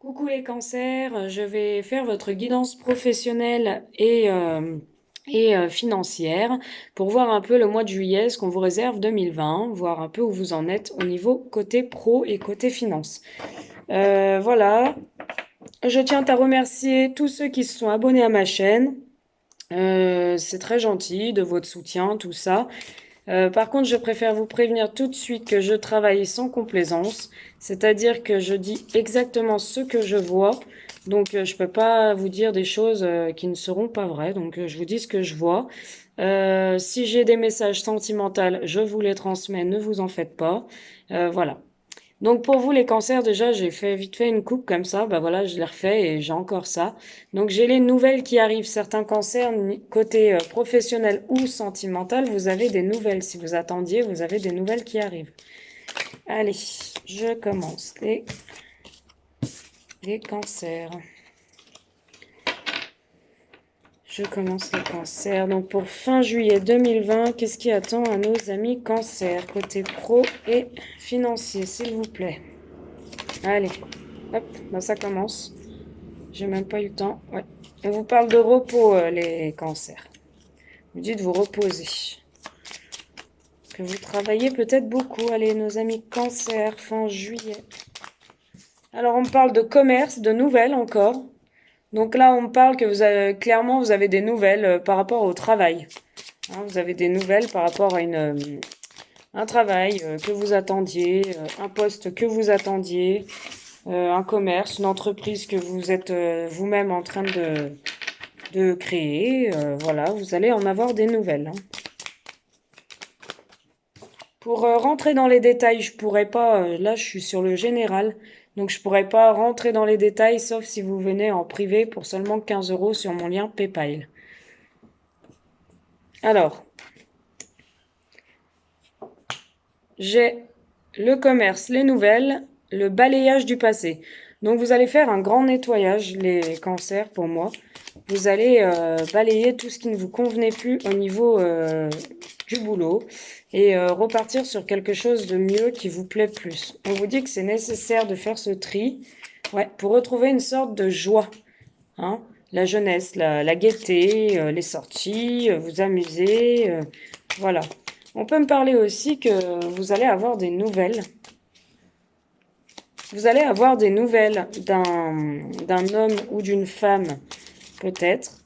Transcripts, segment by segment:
Coucou les cancers, je vais faire votre guidance professionnelle et financière pour voir un peu le mois de juillet, ce qu'on vous réserve 2020, voir un peu où vous en êtes au niveau côté pro et côté finance. Voilà, je tiens à remercier tous ceux qui se sont abonnés à ma chaîne. C'est très gentil de votre soutien, tout ça. Par contre, je préfère vous prévenir tout de suite que je travaille sans complaisance, c'est-à-dire que je dis exactement ce que je vois. Donc, je peux pas vous dire des choses qui ne seront pas vraies. Donc, je vous dis ce que je vois. Si j'ai des messages sentimentaux, je vous les transmets, ne vous en faites pas. Voilà. Donc pour vous les cancers, déjà j'ai fait vite fait une coupe comme ça, bah voilà, je l'ai refait et j'ai encore ça. Donc j'ai les nouvelles qui arrivent, certains cancers côté professionnel ou sentimental, vous avez des nouvelles. Si vous attendiez, vous avez des nouvelles qui arrivent. Allez, je commence les cancers. Je commence les cancers. Donc pour fin juillet 2020, qu'est-ce qui attend à nos amis cancers, côté pro et financier, s'il vous plaît. Allez, hop, bah ça commence. J'ai même pas eu le temps. Ouais. On vous parle de repos, les cancers. Vous dites vous reposer. Que vous travaillez peut-être beaucoup. Allez, nos amis cancers, fin juillet. Alors, on parle de commerce, de nouvelles encore. Donc là, on parle que vous avez, clairement, vous avez des nouvelles par rapport au travail. Hein, vous avez des nouvelles par rapport à un travail que vous attendiez, un poste que vous attendiez, un commerce, une entreprise que vous êtes vous-même en train de créer. Voilà, vous allez en avoir des nouvelles. Hein. Pour rentrer dans les détails, je pourrais pas. Là, je suis sur le général, donc je pourrais pas rentrer dans les détails, sauf si vous venez en privé pour seulement 15 € sur mon lien PayPal. Alors, j'ai le commerce, les nouvelles, le balayage du passé. Donc vous allez faire un grand nettoyage, les cancers pour moi. Vous allez balayer tout ce qui ne vous convenait plus au niveau du boulot et repartir sur quelque chose de mieux qui vous plaît plus. On vous dit que c'est nécessaire de faire ce tri, ouais, pour retrouver une sorte de joie, hein. La jeunesse, la gaieté, les sorties, vous amuser, voilà. On peut me parler aussi que vous allez avoir des nouvelles. Vous allez avoir des nouvelles d'un homme ou d'une femme, peut-être,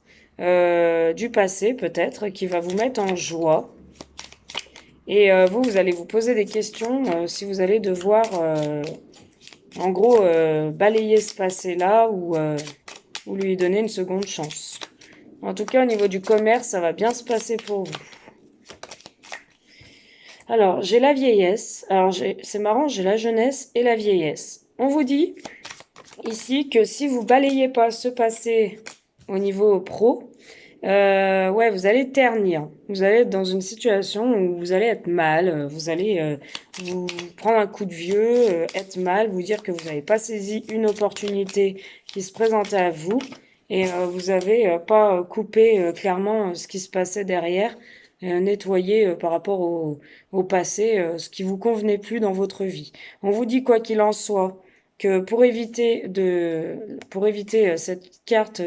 du passé, peut-être, qui va vous mettre en joie. Et vous allez vous poser des questions si vous allez devoir, en gros, balayer ce passé-là ou lui donner une seconde chance. En tout cas, au niveau du commerce, ça va bien se passer pour vous. Alors, j'ai la vieillesse. Alors, c'est marrant, j'ai la jeunesse et la vieillesse. On vous dit ici que si vous balayez pas ce passé au niveau pro, ouais, vous allez ternir. Vous allez être dans une situation où vous allez être mal. Vous allez vous prendre un coup de vieux, être mal, vous dire que vous n'avez pas saisi une opportunité qui se présentait à vous et vous avez pas coupé clairement ce qui se passait derrière, nettoyé par rapport au passé, ce qui vous convenait plus dans votre vie. On vous dit quoi qu'il en soit que pour éviter cette carte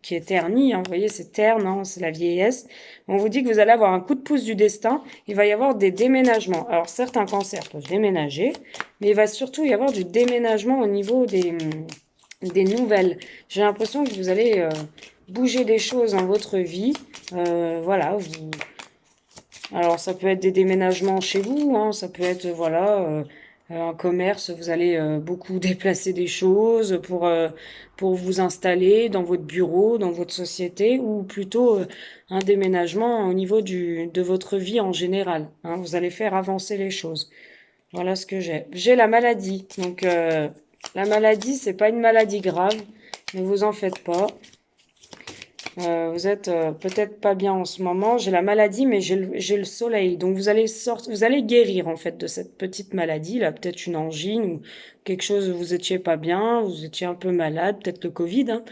qui est ternie, hein, vous voyez, c'est terne, hein, c'est la vieillesse. On vous dit que vous allez avoir un coup de pouce du destin. Il va y avoir des déménagements. Alors, certains cancers peuvent déménager, mais il va surtout y avoir du déménagement au niveau des nouvelles. J'ai l'impression que vous allez bouger des choses dans votre vie. Voilà, alors ça peut être des déménagements chez vous, hein, ça peut être voilà un commerce, vous allez beaucoup déplacer des choses pour vous installer dans votre bureau, dans votre société, ou plutôt un déménagement au niveau de votre vie en général. Hein, vous allez faire avancer les choses. Voilà ce que j'ai. J'ai la maladie, donc la maladie c'est pas une maladie grave, ne vous en faites pas. Vous êtes peut-être pas bien en ce moment. J'ai la maladie, mais j'ai le soleil. Donc vous allez guérir en fait de cette petite maladie là, peut-être une angine ou quelque chose. Vous étiez pas bien, vous étiez un peu malade, peut-être le Covid, hein.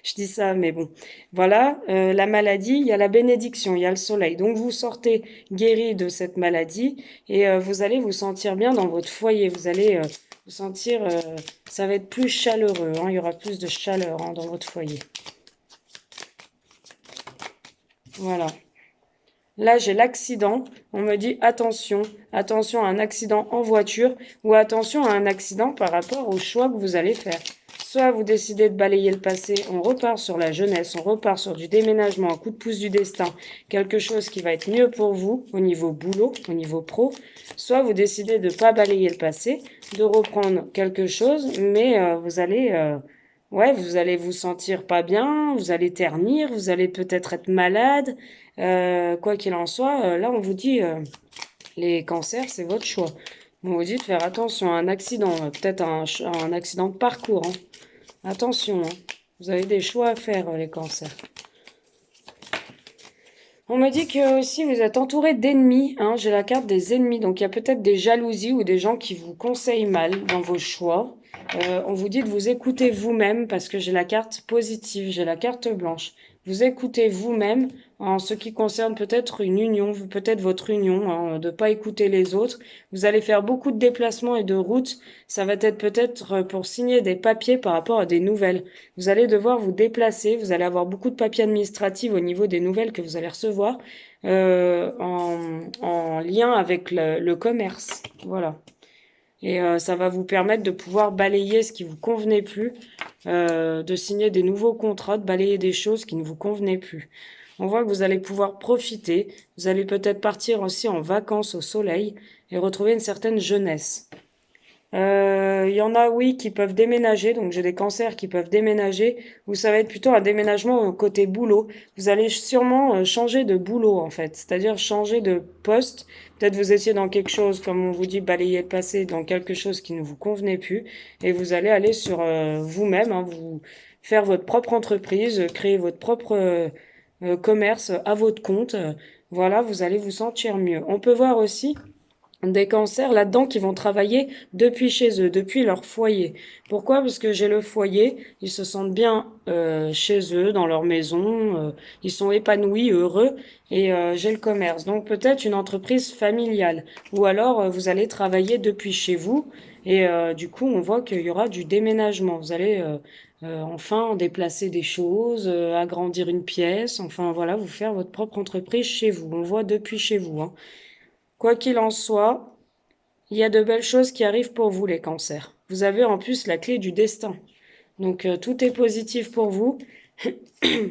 Je dis ça, mais bon. Voilà, la maladie, il y a la bénédiction, il y a le soleil. Donc vous sortez guéri de cette maladie et vous allez vous sentir bien dans votre foyer. Vous allez vous sentir, ça va être plus chaleureux, hein. Il y aura plus de chaleur hein, dans votre foyer. Voilà. Là, j'ai l'accident. On me dit attention, attention à un accident en voiture ou attention à un accident par rapport au choix que vous allez faire. Soit vous décidez de balayer le passé, on repart sur la jeunesse, on repart sur du déménagement, un coup de pouce du destin, quelque chose qui va être mieux pour vous au niveau boulot, au niveau pro. Soit vous décidez de ne pas balayer le passé, de reprendre quelque chose, mais ouais, vous allez vous sentir pas bien, vous allez ternir, vous allez peut-être être malade. Quoi qu'il en soit, là, on vous dit, les cancers, c'est votre choix. On vous dit de faire attention à un accident, peut-être un accident de parcours, hein. Attention, hein. Vous avez des choix à faire, les cancers. On me dit que aussi vous êtes entouré d'ennemis, hein. J'ai la carte des ennemis, donc il y a peut-être des jalousies ou des gens qui vous conseillent mal dans vos choix. On vous dit de vous écouter vous-même parce que j'ai la carte positive, j'ai la carte blanche. Vous écoutez vous-même en ce qui concerne peut-être une union, peut-être votre union, hein, de pas écouter les autres. Vous allez faire beaucoup de déplacements et de routes. Ça va être peut-être pour signer des papiers par rapport à des nouvelles. Vous allez devoir vous déplacer, vous allez avoir beaucoup de papiers administratifs au niveau des nouvelles que vous allez recevoir en lien avec le commerce. Voilà. Et ça va vous permettre de pouvoir balayer ce qui vous convenait plus, de signer des nouveaux contrats, de balayer des choses qui ne vous convenaient plus. On voit que vous allez pouvoir profiter. Vous allez peut-être partir aussi en vacances au soleil et retrouver une certaine jeunesse. Il y en a, oui, qui peuvent déménager. Donc, j'ai des cancers qui peuvent déménager. Ou ça va être plutôt un déménagement côté boulot. Vous allez sûrement changer de boulot, en fait. C'est-à-dire changer de poste. Peut-être vous étiez dans quelque chose, comme on vous dit, balayer le passé, dans quelque chose qui ne vous convenait plus. Et vous allez aller sur vous-même, hein, vous faire votre propre entreprise, créer votre propre commerce à votre compte. Voilà, vous allez vous sentir mieux. On peut voir aussi des cancers là-dedans qui vont travailler depuis chez eux, depuis leur foyer. Pourquoi? Parce que j'ai le foyer, ils se sentent bien chez eux, dans leur maison, ils sont épanouis, heureux, et j'ai le commerce. Donc peut-être une entreprise familiale, ou alors vous allez travailler depuis chez vous, et du coup on voit qu'il y aura du déménagement. Vous allez enfin déplacer des choses, agrandir une pièce, enfin voilà, vous faire votre propre entreprise chez vous. On voit depuis chez vous, hein. Quoi qu'il en soit, il y a de belles choses qui arrivent pour vous, les cancers. Vous avez en plus la clé du destin. Donc tout est positif pour vous.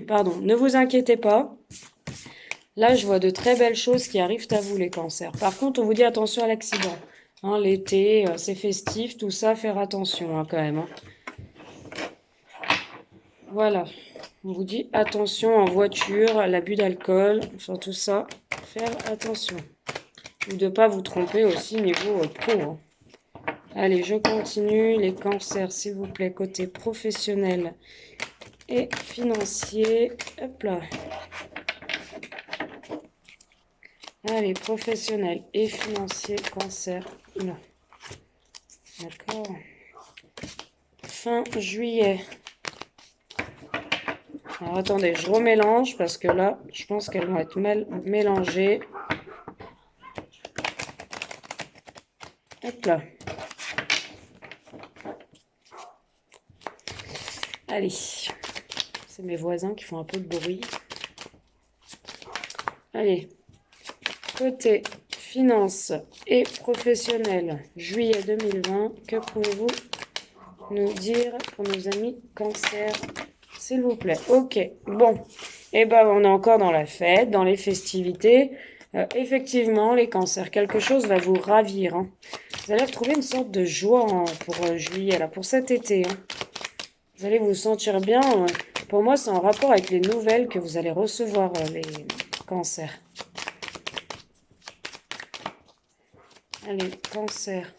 Pardon, ne vous inquiétez pas. Là, je vois de très belles choses qui arrivent à vous, les cancers. Par contre, on vous dit attention à l'accident. Hein, l'été, c'est festif, tout ça, faire attention hein, quand même, hein. Voilà. On vous dit attention en voiture, à l'abus d'alcool, enfin tout ça, faire attention. Ou de ne pas vous tromper aussi niveau pro, hein. Allez, je continue. Les cancers, s'il vous plaît, côté professionnel et financier. Hop là. Allez, professionnel et financier, cancer. Non. D'accord. Fin juillet. Alors, attendez, je remélange parce que là, je pense qu'elles vont être mal mélangées. Hop là. Allez. C'est mes voisins qui font un peu de bruit. Allez. Côté finance et professionnel, juillet 2020, que pouvez-vous nous dire pour nos amis cancer, s'il vous plaît? Ok, bon, et ben on est encore dans la fête, dans les festivités. Effectivement, les cancers, quelque chose va vous ravir, hein. Vous allez retrouver une sorte de joie pour juillet, là, pour cet été, hein. Vous allez vous sentir bien. Pour moi, c'est en rapport avec les nouvelles que vous allez recevoir, les cancers. Allez, cancer.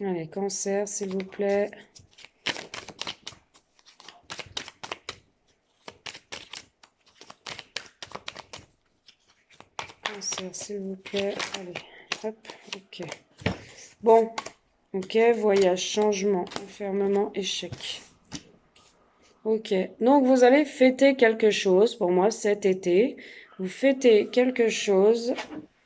Allez, cancer, s'il vous plaît. cancer, s'il vous plaît. Allez, hop, ok. Bon, ok, voyage, changement, enfermement, échec. Ok, donc vous allez fêter quelque chose pour moi cet été. Vous fêtez quelque chose.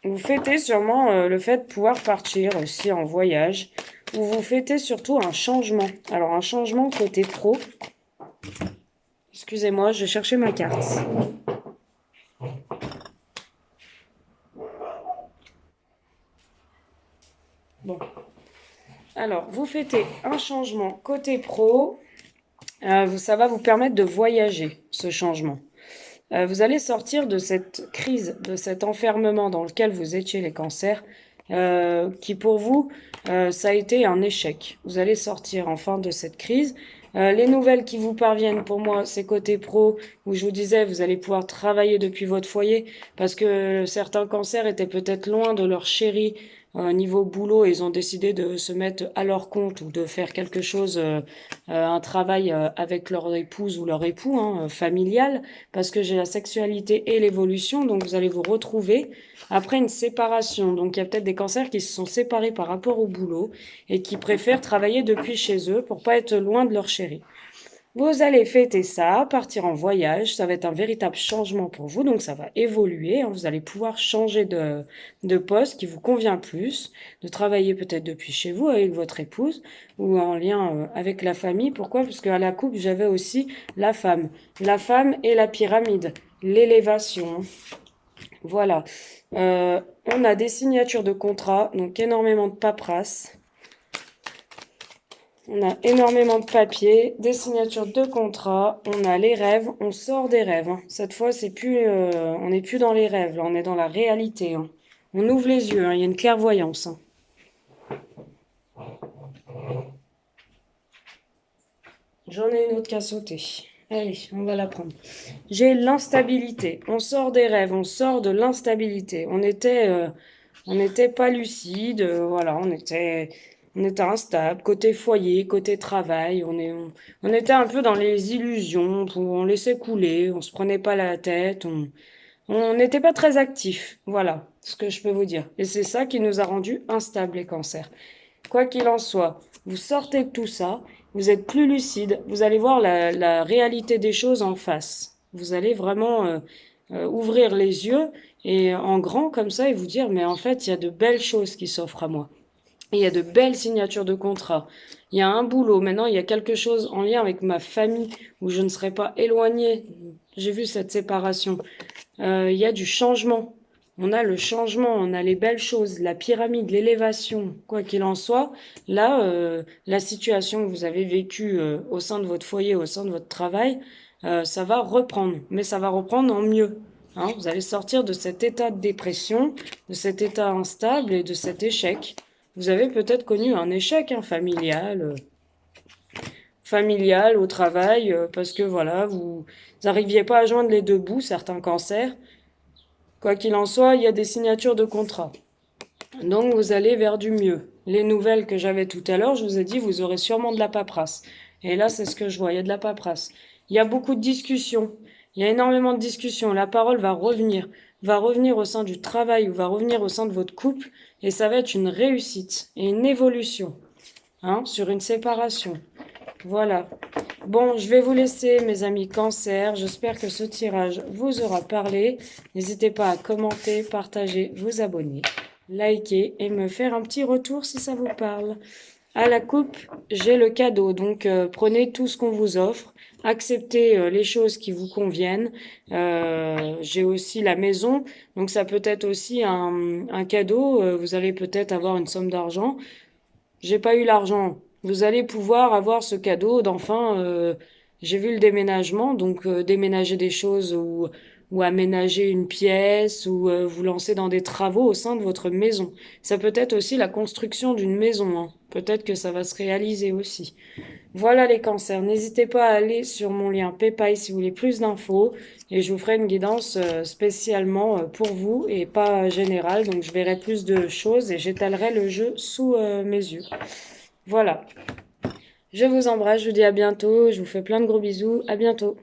Vous fêtez sûrement le fait de pouvoir partir aussi en voyage. Ou vous fêtez surtout un changement. Alors un changement côté pro. Excusez-moi, je vais chercher ma carte. Bon. Alors, vous fêtez un changement côté pro. Ça va vous permettre de voyager, ce changement. Vous allez sortir de cette crise, de cet enfermement dans lequel vous étiez les cancers, qui pour vous, ça a été un échec. Vous allez sortir enfin de cette crise. Les nouvelles qui vous parviennent, pour moi, c'est côté pro, où je vous disais, vous allez pouvoir travailler depuis votre foyer, parce que certains cancers étaient peut-être loin de leur chéri, niveau boulot, et ils ont décidé de se mettre à leur compte ou de faire quelque chose, un travail avec leur épouse ou leur époux, hein, familial, parce que j'ai la sexualité et l'évolution, donc vous allez vous retrouver après une séparation. Donc il y a peut-être des cancers qui se sont séparés par rapport au boulot et qui préfèrent travailler depuis chez eux pour pas être loin de leur chéri. Vous allez fêter ça, partir en voyage, ça va être un véritable changement pour vous, donc ça va évoluer, hein. Vous allez pouvoir changer de poste qui vous convient plus, de travailler peut-être depuis chez vous avec votre épouse ou en lien avec la famille. Pourquoi? Parce qu'à la coupe, j'avais aussi la femme et la pyramide, l'élévation. Voilà. On a des signatures de contrats, donc énormément de paperasse. On a énormément de papiers, des signatures de contrats, on a les rêves, on sort des rêves, hein. Cette fois, c'est plus, on n'est plus dans les rêves, là, on est dans la réalité, hein. On ouvre les yeux, hein, il y a une clairvoyance, hein. J'en ai une autre qu'à sauter. Allez, on va la prendre. J'ai l'instabilité. On sort des rêves, on sort de l'instabilité. On n'était pas lucide, voilà, on était instable, côté foyer, côté travail, on était un peu dans les illusions, on laissait couler, on se prenait pas la tête, on n'était pas très actif, voilà ce que je peux vous dire. Et c'est ça qui nous a rendus instables, les cancers. Quoi qu'il en soit, vous sortez de tout ça, vous êtes plus lucide, vous allez voir la réalité des choses en face. Vous allez vraiment ouvrir les yeux et en grand comme ça et vous dire, mais en fait, il y a de belles choses qui s'offrent à moi. Il y a de belles signatures de contrats. Il y a un boulot. Maintenant, il y a quelque chose en lien avec ma famille où je ne serai pas éloignée. J'ai vu cette séparation. Il y a du changement. On a le changement, on a les belles choses, la pyramide, l'élévation, quoi qu'il en soit. Là, la situation que vous avez vécue au sein de votre foyer, au sein de votre travail, ça va reprendre. Mais ça va reprendre en mieux. Hein, vous allez sortir de cet état de dépression, de cet état instable et de cet échec. Vous avez peut-être connu un échec familial au travail, parce que voilà, vous n'arriviez pas à joindre les deux bouts, certains cancers. Quoi qu'il en soit, il y a des signatures de contrat. Donc vous allez vers du mieux. Les nouvelles que j'avais tout à l'heure, je vous ai dit, vous aurez sûrement de la paperasse. Et là, c'est ce que je vois, il y a de la paperasse. Il y a beaucoup de discussions. Il y a énormément de discussions. La parole va revenir au sein du travail ou va revenir au sein de votre couple. Et ça va être une réussite et une évolution, hein, sur une séparation. Voilà. Bon, je vais vous laisser, mes amis cancer. J'espère que ce tirage vous aura parlé. N'hésitez pas à commenter, partager, vous abonner, liker et me faire un petit retour si ça vous parle. À la coupe, j'ai le cadeau, donc prenez tout ce qu'on vous offre, acceptez les choses qui vous conviennent. J'ai aussi la maison, donc ça peut être aussi un cadeau. Vous allez peut-être avoir une somme d'argent. J'ai pas eu l'argent. Vous allez pouvoir avoir ce cadeau d'enfin. J'ai vu le déménagement, donc déménager des choses ou aménager une pièce ou vous lancer dans des travaux au sein de votre maison. Ça peut être aussi la construction d'une maison, hein. Peut-être que ça va se réaliser aussi. Voilà les cancers. N'hésitez pas à aller sur mon lien PayPal si vous voulez plus d'infos et je vous ferai une guidance spécialement pour vous et pas générale. Donc je verrai plus de choses et j'étalerai le jeu sous mes yeux. Voilà. Je vous embrasse, je vous dis à bientôt. Je vous fais plein de gros bisous. À bientôt.